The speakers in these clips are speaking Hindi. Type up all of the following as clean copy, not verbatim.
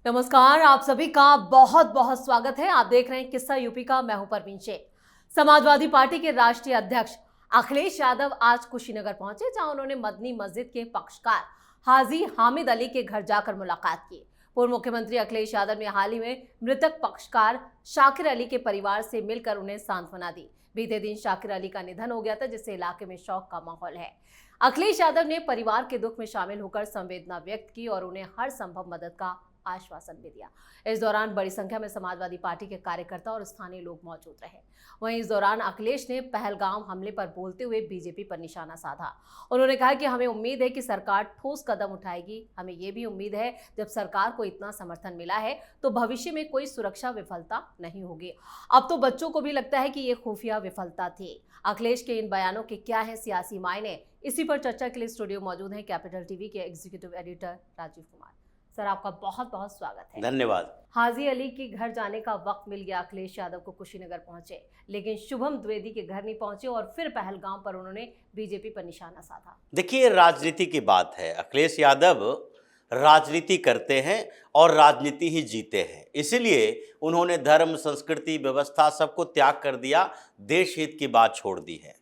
नमस्कार, आप सभी का बहुत बहुत स्वागत है। आप देख रहे हैं किस्सा यूपी का। मैं हूं परवीन शेख। समाजवादी पार्टी के राष्ट्रीय अध्यक्ष अखिलेश यादव आज कुशीनगर पहुंचे, जहां उन्होंने मदनी मस्जिद के पक्षकार हाजी हामिद अली के घर जाकर मुलाकात की। पूर्व मुख्यमंत्री अखिलेश यादव ने हाल ही में मृतक पक्षकार शाकिर अली के परिवार से मिलकर उन्हें सांत्वना दी। बीते दिन शाकिर अली का निधन हो गया था, जिससे इलाके में शोक का माहौल है। अखिलेश यादव ने परिवार के दुख में शामिल होकर संवेदना व्यक्त की और उन्हें हर संभव मदद का आश्वासन भी दिया। इस दौरान बड़ी संख्या में समाजवादी पार्टी के कार्यकर्ता और स्थानीय लोग मौजूद रहे। वहीं इस दौरान अखिलेश ने पहलगाम हमले पर बोलते हुए बीजेपी पर निशाना साधा। उन्होंने कहा कि हमें उम्मीद है कि सरकार ठोस कदम उठाएगी। हमें यह भी उम्मीद है, जब सरकार को इतना समर्थन मिला है तो भविष्य में कोई सुरक्षा विफलता नहीं होगी। अब तो बच्चों को भी लगता है कि ये खुफिया विफलता थी। अखिलेश के इन बयानों के क्या है सियासी मायने, इसी पर चर्चा के लिए स्टूडियो मौजूद हैं कैपिटल टीवी के executive editor Rajiv Kumar. Sir, आपका बहुत बहुत स्वागत है। धन्यवाद। हाजी अली के घर जाने का वक्त मिल गया। अखिलेश यादव को कुशीनगर पहुंचे, लेकिन शुभम द्विवेदी के घर नहीं पहुंचे और फिर पहलगाम पर उन्होंने बीजेपी पर निशाना साधा। देखिए, राजनीति की बात है। अखिलेश यादव राजनीति करते हैं और राजनीति ही जीते हैं, इसीलिए उन्होंने धर्म, संस्कृति, व्यवस्था सबको त्याग कर दिया, देश हित की बात छोड़ दी है।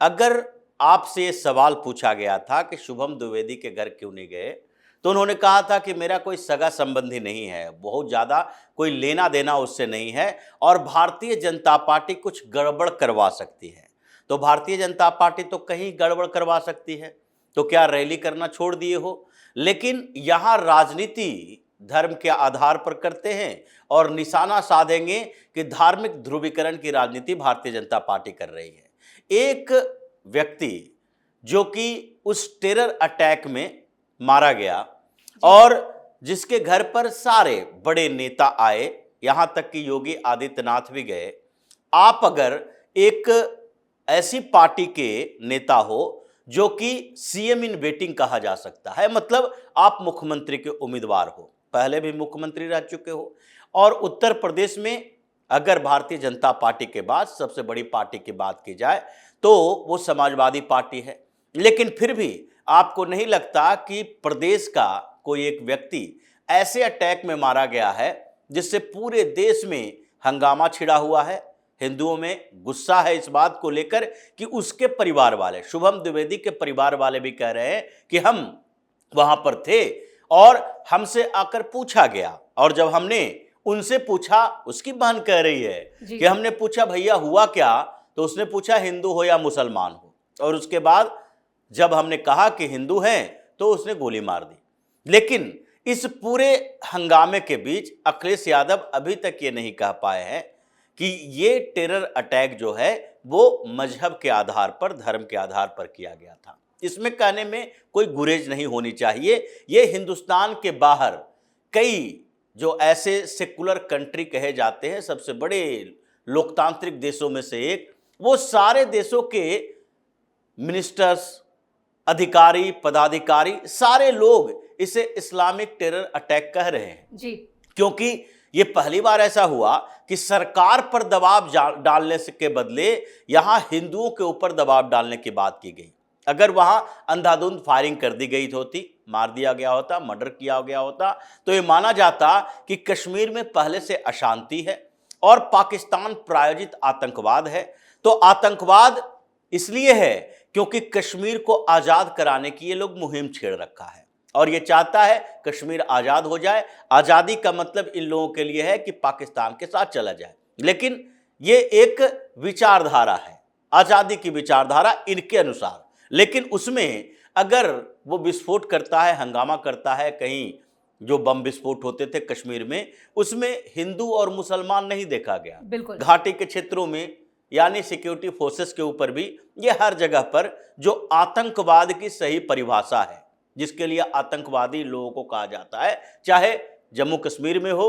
अगर आपसे ये सवाल पूछा गया था कि शुभम द्विवेदी के घर क्यों नहीं गए, तो उन्होंने कहा था कि मेरा कोई सगा संबंधी नहीं है, बहुत ज़्यादा कोई लेना देना उससे नहीं है और भारतीय जनता पार्टी कुछ गड़बड़ करवा सकती है। तो भारतीय जनता पार्टी तो कहीं गड़बड़ करवा सकती है, तो क्या रैली करना छोड़ दिए हो? लेकिन यहाँ राजनीति धर्म के आधार पर करते हैं और निशाना साधेंगे कि धार्मिक ध्रुवीकरण की राजनीति भारतीय जनता पार्टी कर रही है। एक व्यक्ति जो कि उस टेरर अटैक में मारा गया और जिसके घर पर सारे बड़े नेता आए, यहां तक कि योगी आदित्यनाथ भी गए। आप अगर एक ऐसी पार्टी के नेता हो जो कि सीएम इन वेटिंग कहा जा सकता है, मतलब आप मुख्यमंत्री के उम्मीदवार हो, पहले भी मुख्यमंत्री रह चुके हो, और उत्तर प्रदेश में अगर भारतीय जनता पार्टी के बाद सबसे बड़ी पार्टी की बात की जाए तो वो समाजवादी पार्टी है, लेकिन फिर भी आपको नहीं लगता कि प्रदेश का कोई एक व्यक्ति ऐसे अटैक में मारा गया है जिससे पूरे देश में हंगामा छिड़ा हुआ है? हिंदुओं में गुस्सा है इस बात को लेकर कि उसके परिवार वाले, शुभम द्विवेदी के परिवार वाले भी कह रहे हैं कि हम वहां पर थे और हमसे आकर पूछा गया, और जब हमने उनसे पूछा, उसकी बहन कह रही है कि हमने पूछा भैया हुआ क्या, तो उसने पूछा हिंदू हो या मुसलमान हो, और उसके बाद जब हमने कहा कि हिंदू हैं तो उसने गोली मार दी। लेकिन इस पूरे हंगामे के बीच अखिलेश यादव अभी तक ये नहीं कह पाए हैं कि ये टेरर अटैक जो है वो मजहब के आधार पर, धर्म के आधार पर किया गया था। इसमें कहने में कोई गुरेज नहीं होनी चाहिए। ये हिंदुस्तान के बाहर कई जो ऐसे सेकुलर कंट्री कहे जाते हैं, सबसे बड़े लोकतांत्रिक देशों में से एक, वो सारे देशों के मिनिस्टर्स, अधिकारी, पदाधिकारी, सारे लोग इसे इस्लामिक टेरर अटैक कह रहे हैं जी। क्योंकि ये पहली बार ऐसा हुआ कि सरकार पर दबाव डालने के बदले यहां हिंदुओं के ऊपर दबाव डालने की बात की गई। अगर वहां अंधाधुंध फायरिंग कर दी गई होती, मार दिया गया होता, मर्डर किया गया होता, तो ये माना जाता कि कश्मीर में पहले से अशांति है और पाकिस्तान प्रायोजित आतंकवाद है। तो आतंकवाद इसलिए है क्योंकि कश्मीर को आज़ाद कराने की ये लोग मुहिम छेड़ रखा है और ये चाहता है कश्मीर आज़ाद हो जाए। आज़ादी का मतलब इन लोगों के लिए है कि पाकिस्तान के साथ चला जाए, लेकिन ये एक विचारधारा है, आज़ादी की विचारधारा इनके अनुसार। लेकिन उसमें अगर वो विस्फोट करता है, हंगामा करता है, कहीं जो बम विस्फोट होते थे कश्मीर में, उसमें हिंदू और मुसलमान नहीं देखा गया। बिल्कुल। घाटी के क्षेत्रों में यानी सिक्योरिटी फोर्सेस के ऊपर भी, ये हर जगह पर जो आतंकवाद की सही परिभाषा है, जिसके लिए आतंकवादी लोगों को कहा जाता है, चाहे जम्मू कश्मीर में हो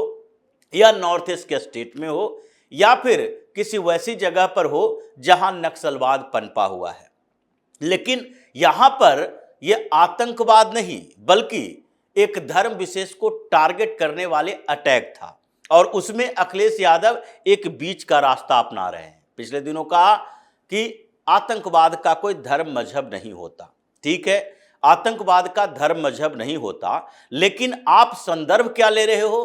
या नॉर्थ ईस्ट के स्टेट में हो या फिर किसी वैसी जगह पर हो जहां नक्सलवाद पनपा हुआ है। लेकिन यहां पर यह आतंकवाद नहीं बल्कि एक धर्म विशेष को टारगेट करने वाले अटैक था, और उसमें अखिलेश यादव एक बीच का रास्ता अपना रहे हैं। पिछले दिनों कहा कि आतंकवाद का कोई धर्म मजहब नहीं होता। ठीक है, आतंकवाद का धर्म मजहब नहीं होता, लेकिन आप संदर्भ क्या ले रहे हो?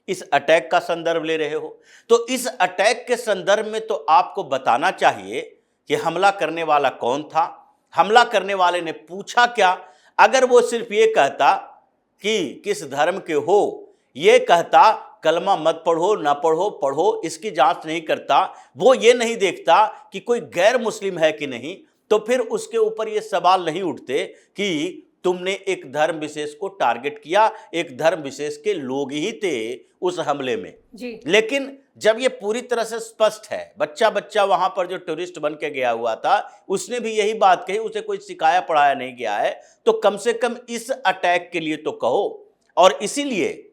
इस अटैक का संदर्भ ले रहे हो। तो इस अटैक के संदर्भ में तो आपको बताना चाहिए कि हमला करने वाला कौन था, हमला करने वाले ने पूछा क्या। अगर वो सिर्फ ये कहता कि किस धर्म के हो, ये कहता कलमा मत पढ़ो, ना पढ़ो, पढ़ो, इसकी जांच नहीं करता, वो ये नहीं देखता कि कोई गैर मुस्लिम है कि नहीं, तो फिर उसके ऊपर ये सवाल नहीं उठते कि तुमने एक धर्म विशेष को टारगेट किया, एक धर्म विशेष के लोग ही थे उस हमले में जी। लेकिन जब ये पूरी तरह से स्पष्ट है, बच्चा बच्चा वहां पर जो टूरिस्ट बन के गया हुआ था उसने भी यही बात कही, उसे कोई सिखाया पढ़ाया नहीं गया है, तो कम से कम इस अटैक के लिए तो कहो। और इसीलिए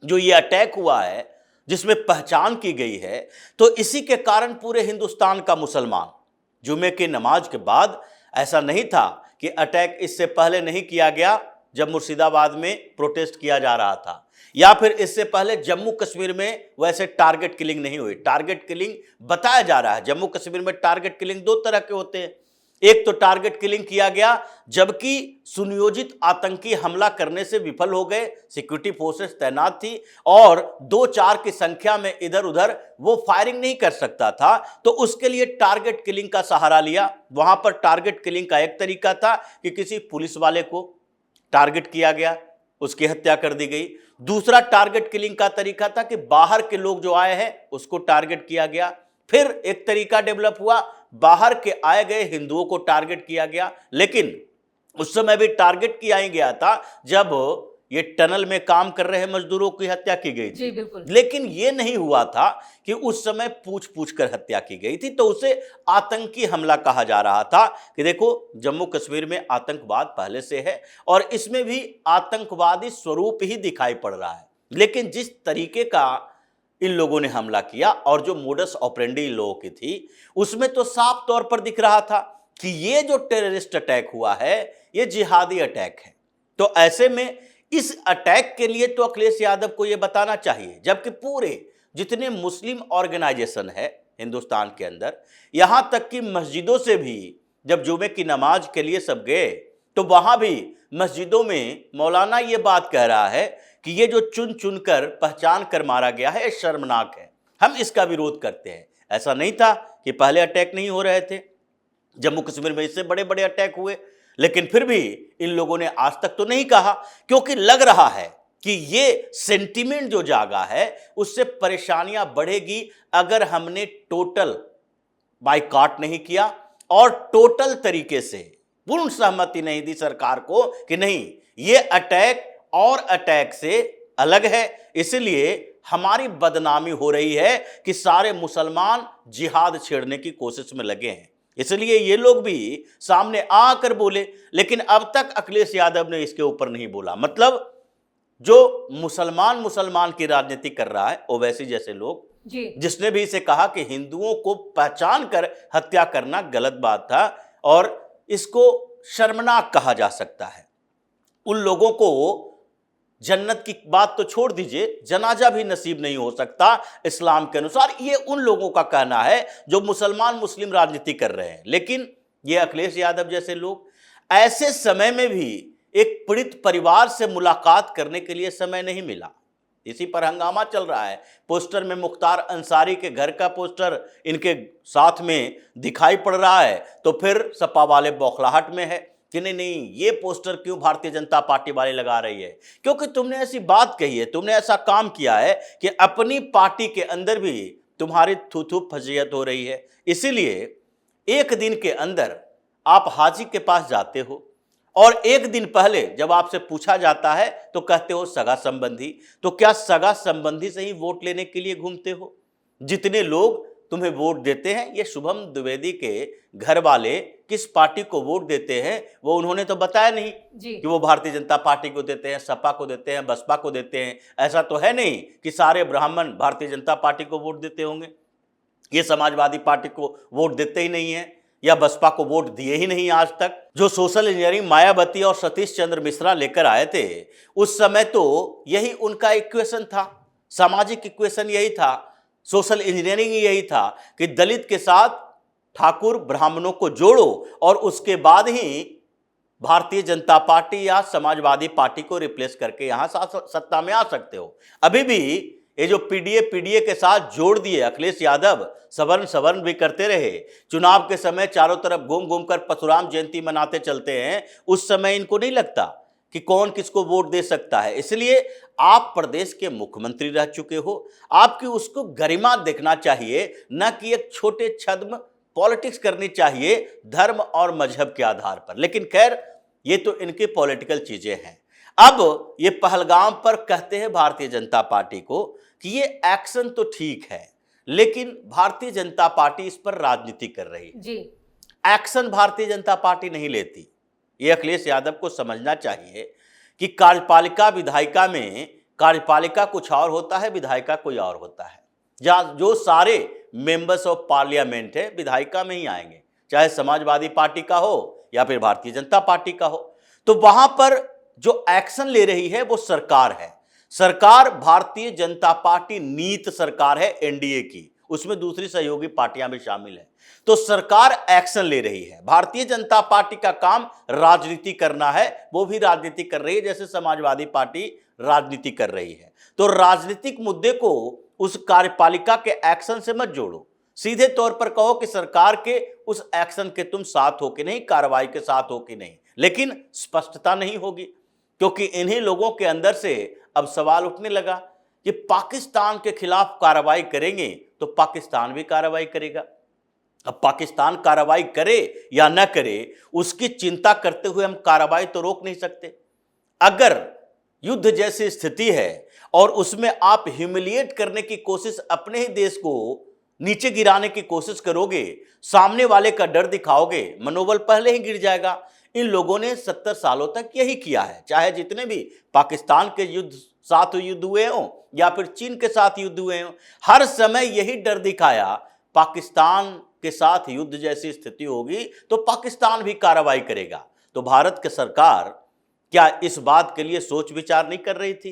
जो ये अटैक हुआ है जिसमें पहचान की गई है, तो इसी के कारण पूरे हिंदुस्तान का मुसलमान जुमे की नमाज के बाद, ऐसा नहीं था कि अटैक इससे पहले नहीं किया गया जब मुर्शिदाबाद में प्रोटेस्ट किया जा रहा था, या फिर इससे पहले जम्मू कश्मीर में वैसे टारगेट किलिंग नहीं हुई। टारगेट किलिंग बताया जा रहा है, जम्मू कश्मीर में टारगेट किलिंग दो तरह के होते हैं। एक तो टारगेट किलिंग किया गया जबकि सुनियोजित आतंकी हमला करने से विफल हो गए, सिक्योरिटी फोर्सेस तैनात थी और 2-4 की संख्या में इधर उधर वो फायरिंग नहीं कर सकता था, तो उसके लिए टारगेट किलिंग का सहारा लिया। वहां पर टारगेट किलिंग का एक तरीका था कि किसी पुलिस वाले को टारगेट किया गया, उसकी हत्या कर दी गई। दूसरा टारगेट किलिंग का तरीका था कि बाहर के लोग जो आए हैं उसको टारगेट किया गया। फिर एक तरीका डेवलप हुआ, बाहर के आए गए हिंदुओं को टारगेट किया गया, लेकिन उस समय भी टारगेट किया ही गया था जब ये टनल में काम कर रहे मजदूरों की हत्या की गई जी, थी। बिल्कुल। लेकिन ये नहीं हुआ था कि उस समय पूछ पूछ कर हत्या की गई थी, तो उसे आतंकी हमला कहा जा रहा था कि देखो जम्मू कश्मीर में आतंकवाद पहले से है और इसमें भी आतंकवादी स्वरूप ही दिखाई पड़ रहा है। लेकिन जिस तरीके का इन लोगों ने हमला किया और जो मोडस ऑपरेंडी इन लोगों की थी, उसमें तो साफ तौर पर दिख रहा था कि ये जो टेररिस्ट अटैक हुआ है ये जिहादी अटैक है। तो ऐसे में इस अटैक के लिए तो अखिलेश यादव को यह बताना चाहिए, जबकि पूरे जितने मुस्लिम ऑर्गेनाइजेशन है हिंदुस्तान के अंदर, यहां तक कि मस्जिदों से भी जब जुमे की नमाज के लिए सब गए तो वहां भी मस्जिदों में मौलाना ये बात कह रहा है कि ये जो चुन चुन कर पहचान कर मारा गया है शर्मनाक है, हम इसका विरोध करते हैं। ऐसा नहीं था कि पहले अटैक नहीं हो रहे थे, जम्मू कश्मीर में इससे बड़े बड़े अटैक हुए, लेकिन फिर भी इन लोगों ने आज तक तो नहीं कहा, क्योंकि लग रहा है कि ये सेंटीमेंट जो जागा है उससे परेशानियां बढ़ेगी अगर हमने टोटल बाइकआउट नहीं किया और टोटल तरीके से पूर्ण सहमति नहीं दी सरकार को कि नहीं ये अटैक और अटैक से अलग है, इसलिए हमारी बदनामी हो रही है कि सारे मुसलमान जिहाद छेड़ने की कोशिश में लगे हैं। इसलिए ये लोग भी सामने आकर बोले, लेकिन अब तक अखिलेश यादव ने इसके ऊपर नहीं बोला। मतलब जो मुसलमान की राजनीति कर रहा है ओवैसी जैसे लोग, जिसने भी इसे कहा कि हिंदुओं को पहचान कर हत्या करना गलत बात था और इसको शर्मनाक कहा जा सकता है, उन लोगों को जन्नत की बात तो छोड़ दीजिए, जनाजा भी नसीब नहीं हो सकता इस्लाम के अनुसार। ये उन लोगों का कहना है जो मुस्लिम राजनीति कर रहे हैं। लेकिन ये अखिलेश यादव जैसे लोग, ऐसे समय में भी एक पीड़ित परिवार से मुलाकात करने के लिए समय नहीं मिला। इसी पर हंगामा चल रहा है। पोस्टर में मुख्तार अंसारी के घर का पोस्टर इनके साथ में दिखाई पड़ रहा है, तो फिर सपा वाले बौखलाहट में है कि नहीं ये पोस्टर क्यों भारतीय जनता पार्टी वाले लगा रही है, क्योंकि तुमने ऐसी बात कही है, तुमने ऐसा काम किया है कि अपनी पार्टी के अंदर भी तुम्हारी थू फजीयत हो रही है। इसीलिए एक दिन के अंदर आप हाजी के पास जाते हो और एक दिन पहले जब आपसे पूछा जाता है तो कहते हो सगा संबंधी। तो क्या सगा संबंधी से ही वोट लेने के लिए घूमते हो? जितने लोग तुम्हें वोट देते हैं, ये शुभम द्विवेदी के घर वाले किस पार्टी को वोट देते हैं वो उन्होंने तो बताया नहीं कि वो भारतीय जनता पार्टी को देते हैं, सपा को देते हैं, बसपा को देते हैं। ऐसा तो है नहीं कि सारे ब्राह्मण भारतीय जनता पार्टी को वोट देते होंगे। ये समाजवादी पार्टी को वोट देते ही नहीं है या बसपा को वोट दिए ही नहीं आज तक। जो सोशल इंजीनियरिंग मायावती और सतीश चंद्र मिश्रा लेकर आए थे उस समय तो यही उनका इक्वेशन था, सामाजिक इक्वेशन यही था, सोशल इंजीनियरिंग यही था कि दलित के साथ ठाकुर ब्राह्मणों को जोड़ो और उसके बाद ही भारतीय जनता पार्टी या समाजवादी पार्टी को रिप्लेस करके यहां सत्ता में आ सकते हो। अभी भी ये जो पीडीए के साथ जोड़ दिए अखिलेश यादव, सवर्ण भी करते रहे, चुनाव के समय चारों तरफ घूम घूम कर परशुराम जयंती मनाते चलते हैं, उस समय इनको नहीं लगता कि कौन किसको वोट दे सकता है। इसलिए आप प्रदेश के मुख्यमंत्री रह चुके हो, आपकी उसको गरिमा देखना चाहिए, न कि एक छोटे छद्म पॉलिटिक्स करनी चाहिए धर्म और मजहब के आधार पर। लेकिन खैर, ये तो इनकी पॉलिटिकल चीजें हैं। अब ये पहलगाम पर कहते हैं भारतीय जनता पार्टी को कि ये एक्शन तो ठीक है, लेकिन भारतीय जनता पार्टी इस पर राजनीति कर रही है जी। एक्शन भारतीय जनता पार्टी नहीं लेती। ये अखिलेश यादव को समझना चाहिए कि कार्यपालिका विधायिका में कार्यपालिका कुछ और होता है, विधायिका कोई और होता है। जहाँ जो सारे मेंबर्स ऑफ पार्लियामेंट है विधायिका में ही आएंगे, चाहे समाजवादी पार्टी का हो या फिर भारतीय जनता पार्टी का हो। तो वहां पर जो एक्शन ले रही है वो सरकार है। सरकार भारतीय जनता पार्टी नीत सरकार है एनडीए की, उसमें दूसरी सहयोगी पार्टियां भी शामिल है। तो सरकार एक्शन ले रही है। भारतीय जनता पार्टी का काम राजनीति करना है, वो भी राजनीति कर रही है जैसे समाजवादी पार्टी राजनीति कर रही है। तो राजनीतिक मुद्दे को उस कार्यपालिका के एक्शन से मत जोड़ो, सीधे तौर पर कहो कि सरकार के उस एक्शन के तुम साथ हो कि नहीं, कार्रवाई के साथ हो कि नहीं। लेकिन स्पष्टता नहीं होगी, क्योंकि इन्हीं लोगों के अंदर से अब सवाल उठने लगा कि पाकिस्तान के खिलाफ कार्रवाई करेंगे तो पाकिस्तान भी कार्रवाई करेगा। अब पाकिस्तान कार्रवाई करे या न करे, उसकी चिंता करते हुए हम कार्रवाई तो रोक नहीं सकते। अगर युद्ध जैसी स्थिति है और उसमें आप ह्यूमिलिएट करने की कोशिश, अपने ही देश को नीचे गिराने की कोशिश करोगे, सामने वाले का डर दिखाओगे, मनोबल पहले ही गिर जाएगा। इन लोगों ने 70 सालों तक यही किया है, चाहे जितने भी पाकिस्तान के साथ युद्ध हुए हों या फिर चीन के साथ युद्ध हुए हों, हर समय यही डर दिखाया पाकिस्तान के साथ युद्ध जैसी स्थिति होगी तो पाकिस्तान भी कार्रवाई करेगा। तो भारत की सरकार क्या इस बात के लिए सोच विचार नहीं कर रही थी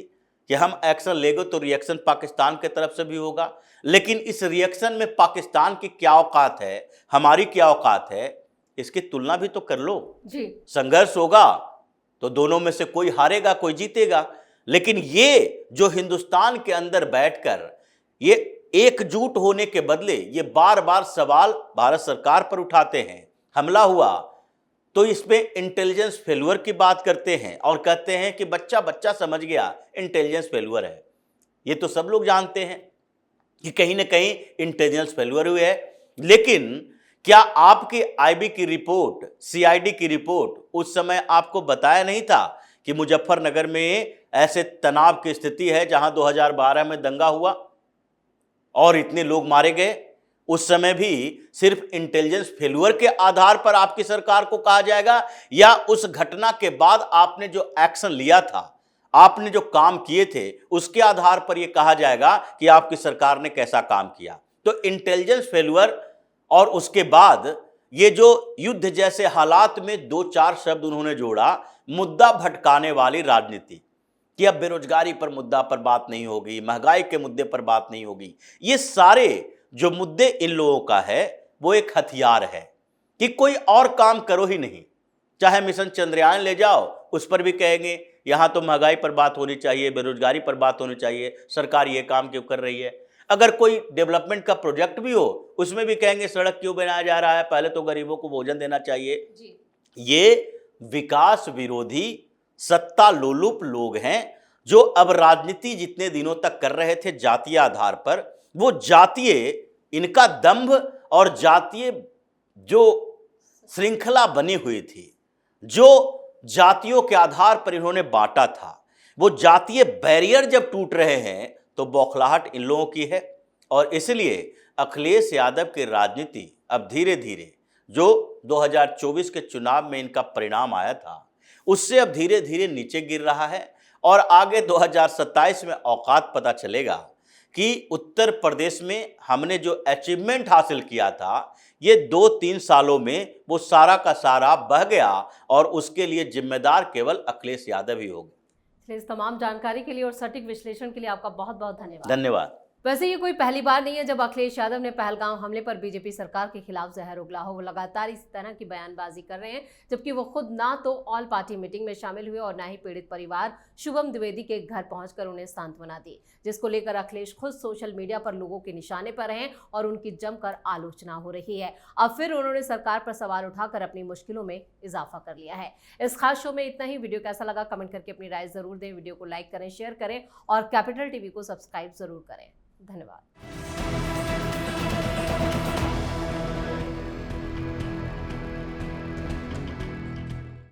कि हम एक्शन लेंगे तो रिएक्शन पाकिस्तान की तरफ से भी होगा? लेकिन इस रिएक्शन में पाकिस्तान की क्या औकात है, हमारी क्या औकात है, इसकी तुलना भी तो कर लो जी। संघर्ष होगा तो दोनों में से कोई हारेगा कोई जीतेगा। लेकिन ये जो हिंदुस्तान के अंदर बैठकर ये एकजुट होने के बदले ये बार बार सवाल भारत सरकार पर उठाते हैं, हमला हुआ तो इसमें इंटेलिजेंस फेल्यूर की बात करते हैं और कहते हैं कि बच्चा बच्चा समझ गया इंटेलिजेंस फेल्यूर है। ये तो सब लोग जानते हैं कि कहीं ना कहीं इंटेलिजेंस फेल्यूर हुई है। लेकिन क्या आपकी आईबी की रिपोर्ट, सीआईडी की रिपोर्ट उस समय आपको बताया नहीं था कि मुजफ्फरनगर में ऐसे तनाव की स्थिति है जहां 2012 में दंगा हुआ और इतने लोग मारे गए? उस समय भी सिर्फ इंटेलिजेंस फेल्यूर के आधार पर आपकी सरकार को कहा जाएगा, या उस घटना के बाद आपने जो एक्शन लिया था, आपने जो काम किए थे, उसके आधार पर यह कहा जाएगा कि आपकी सरकार ने कैसा काम किया? तो इंटेलिजेंस फेल्यूर और उसके बाद ये जो युद्ध जैसे हालात में 2-4 शब्द उन्होंने जोड़ा, मुद्दा भटकाने वाली राजनीति, कि अब बेरोजगारी पर मुद्दा पर बात नहीं होगी, महंगाई के मुद्दे पर बात नहीं होगी। ये सारे जो मुद्दे इन लोगों का है वो एक हथियार है कि कोई और काम करो ही नहीं। चाहे मिशन चंद्रयान ले जाओ, उस पर भी कहेंगे यहां तो महंगाई पर बात होनी चाहिए, बेरोजगारी पर बात होनी चाहिए, सरकार ये काम क्यों कर रही है। अगर कोई डेवलपमेंट का प्रोजेक्ट भी हो, उसमें भी कहेंगे सड़क क्यों बनाया जा रहा है, पहले तो गरीबों को भोजन देना चाहिए जी। ये विकास विरोधी सत्ता लोलुप लोग हैं जो अब राजनीति जितने दिनों तक कर रहे थे जातीय आधार पर, वो जातीय इनका दंभ और जातीय जो श्रृंखला बनी हुई थी, जो जातियों के आधार पर इन्होंने बांटा था, वो जातीय बैरियर जब टूट रहे हैं तो बौखलाहट इन लोगों की है। और इसलिए अखिलेश यादव की राजनीति अब धीरे धीरे, जो 2024 के चुनाव में इनका परिणाम आया था, उससे अब धीरे धीरे नीचे गिर रहा है। और आगे 2027 में औकात पता चलेगा कि उत्तर प्रदेश में हमने जो अचीवमेंट हासिल किया था, ये 2-3 सालों में वो सारा का सारा बह गया और उसके लिए जिम्मेदार केवल अखिलेश यादव ही होंगे। इस तमाम जानकारी के लिए और सटीक विश्लेषण के लिए आपका बहुत बहुत धन्यवाद। धन्यवाद। वैसे ये कोई पहली बार नहीं है जब अखिलेश यादव ने पहलगाम हमले पर बीजेपी सरकार के खिलाफ जहर उगला हो। वो लगातार इस तरह की बयानबाजी कर रहे हैं, जबकि वो खुद ना तो ऑल पार्टी मीटिंग में शामिल हुए और ना ही पीड़ित परिवार शुभम द्विवेदी के घर पहुंचकर उन्हें सांत्वना दी, जिसको लेकर अखिलेश खुद सोशल मीडिया पर लोगों के निशाने पर हैं और उनकी जमकर आलोचना हो रही है। अब फिर उन्होंने सरकार पर सवाल उठाकर अपनी मुश्किलों में इजाफा कर लिया है। इस खास शो में इतना ही। वीडियो कैसा लगा कमेंट करके अपनी राय जरूर दें। वीडियो को लाइक करें, शेयर करें और कैपिटल टीवी को सब्सक्राइब जरूर करें। धन्यवाद।